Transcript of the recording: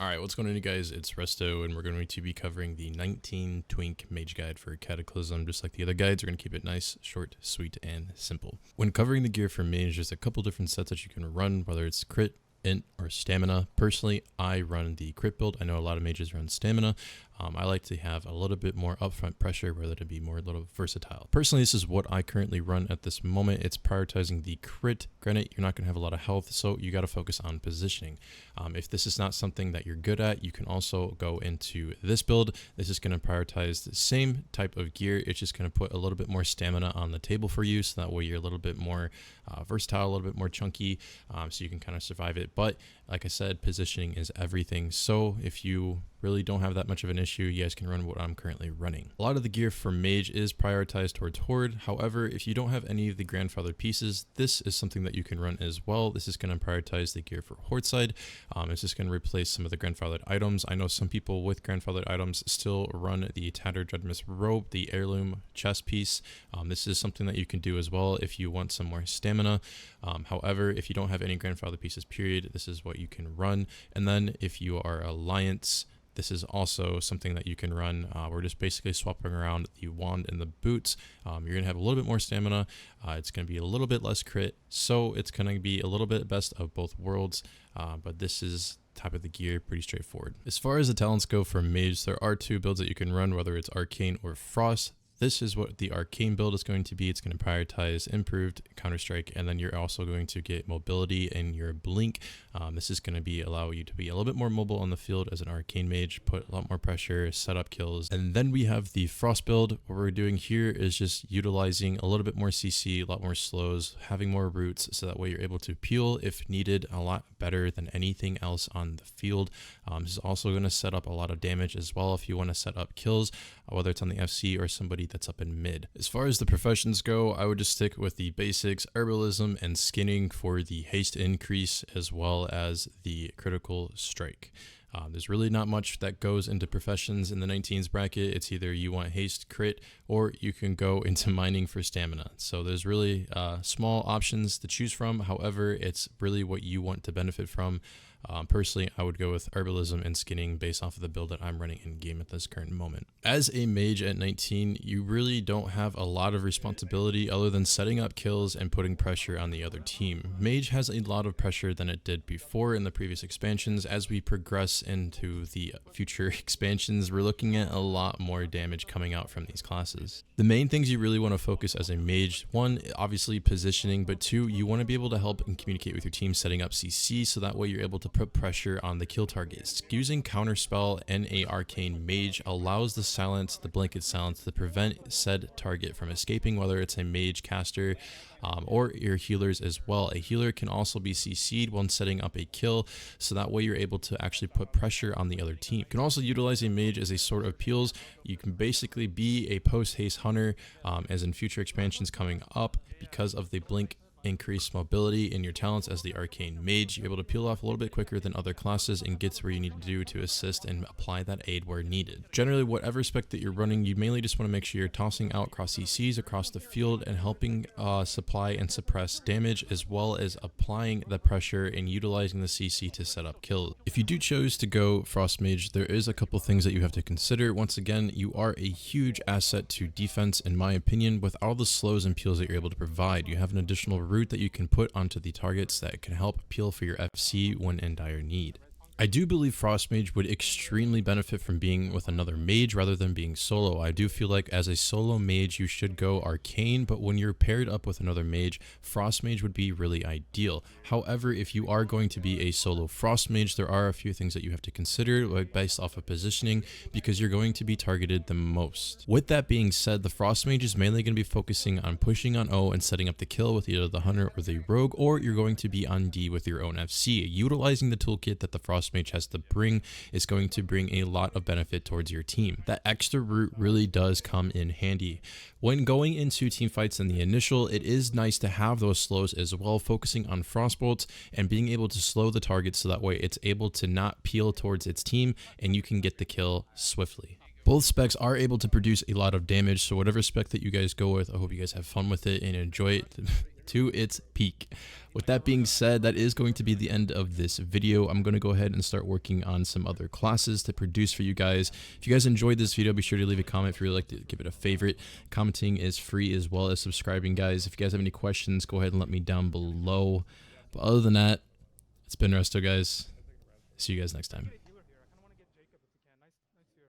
Alright, what's going on, you guys? It's Resto, and we're going to be covering the 19 Twink Mage Guide for Cataclysm. Just like the other guides, we're going to keep it nice, short, sweet, and simple. When covering the gear for Mage, there's a couple different sets that you can run, whether it's crit, int, or stamina. Personally, I run the crit build. I know a lot of mages run stamina. I like to have a little bit more upfront pressure rather than be more a little versatile. Personally, this is what I currently run at this moment. It's prioritizing the crit. Granted, you're not going to have a lot of health, so you got to focus on positioning. If this is not something that you're good at, you can also go into this build. This is going to prioritize the same type of gear. It's just going to put a little bit more stamina on the table for you, so that way you're a little bit more versatile, a little bit more chunky, so you can kind of survive it. But like I said, positioning is everything. So if you really don't have that much of an issue, you guys can run what I'm currently running. A lot of the gear for Mage is prioritized towards Horde. However, if you don't have any of the grandfathered pieces, this is something that you can run as well. This is going to prioritize the gear for Horde side. It's just going to replace some of the grandfathered items. I know some people with grandfathered items still run the Tattered Dreadmist robe, the heirloom chest piece. This is something that you can do as well if you want some more stamina. However, if you don't have any grandfather pieces, period, this is what you can run. And then if you are Alliance, this is also something that you can run. We're just basically swapping around the wand and the boots. You're going to have a little bit more stamina. It's going to be a little bit less crit. So it's going to be a little bit best of both worlds. But this is type of the gear, pretty straightforward. As far as the talents go for Mage, there are two builds that you can run, whether it's Arcane or Frost. This is what the Arcane build is going to be. It's going to prioritize improved Counter-Strike, and then you're also going to get mobility in your blink. This is going to allow you to be a little bit more mobile on the field as an Arcane Mage, put a lot more pressure, set up kills. And then we have the Frost build. What we're doing here is just utilizing a little bit more CC, a lot more slows, having more roots, so that way you're able to peel if needed a lot better than anything else on the field. This is also going to set up a lot of damage as well if you want to set up kills, whether it's on the FC or somebody that's up in mid. As far as the professions go, I would just stick with the basics, herbalism and skinning for the haste increase, as well as the critical strike. There's really not much that goes into professions in the 19s bracket. It's either you want haste, crit, or you can go into mining for stamina. So there's really small options to choose from. However, it's really what you want to benefit from. Personally, I would go with herbalism and skinning based off of the build that I'm running in game at this current moment. As a mage at 19, you really don't have a lot of responsibility other than setting up kills and putting pressure on the other team. Mage has a lot of pressure than it did before in the previous expansions. As we progress into the future expansions, we're looking at a lot more damage coming out from these classes. The main things you really want to focus as a mage, one, obviously positioning, but two, you want to be able to help and communicate with your team setting up CC, so that way you're able to put pressure on the kill targets. Using counterspell and a arcane mage allows the silence, the blanket silence, to prevent said target from escaping, whether it's a mage caster or your healers as well. A healer can also be CC'd when setting up a kill, so that way you're able to actually put pressure on the other team. You can also utilize a mage as a sort of peels. You can basically be a post-haste hunter, as in future expansions coming up, because of the blink increased mobility in your talents as the arcane mage. You're able to peel off a little bit quicker than other classes and get to where you need to do to assist and apply that aid where needed. Generally, whatever spec that you're running, you mainly just want to make sure you're tossing out cross CCs across the field and helping supply and suppress damage, as well as applying the pressure and utilizing the CC to set up kills. If you do choose to go Frost Mage, there is a couple things that you have to consider. Once again, you are a huge asset to defense, in my opinion. With all the slows and peels that you're able to provide, you have an additional route that you can put onto the targets that can help peel for your FC when in dire need. I do believe Frost Mage would extremely benefit from being with another mage rather than being solo. I do feel like as a solo mage, you should go Arcane, but when you're paired up with another mage, Frost Mage would be really ideal. However, if you are going to be a solo Frost Mage, there are a few things that you have to consider, like based off of positioning, because you're going to be targeted the most. With that being said, the Frost Mage is mainly going to be focusing on pushing on O and setting up the kill with either the Hunter or the Rogue, or you're going to be on D with your own FC. Utilizing the toolkit that the Frost Mage has to bring is going to bring a lot of benefit towards your team. That extra root really does come in handy. When going into team fights in the initial, it is nice to have those slows as well, focusing on frostbolts and being able to slow the target so that way it's able to not peel towards its team and you can get the kill swiftly. Both specs are able to produce a lot of damage, so whatever spec that you guys go with, I hope you guys have fun with it and enjoy it. to its peak. With that being said, that is going to be the end of this video. I'm going to go ahead and start working on some other classes to produce for you guys. If you guys enjoyed this video, be sure to leave a comment. If you really like to give it a favorite. Commenting is free as well as subscribing, guys. If you guys have any questions, go ahead and let me down below. But other than that, it's been Resto, guys. See you guys next time.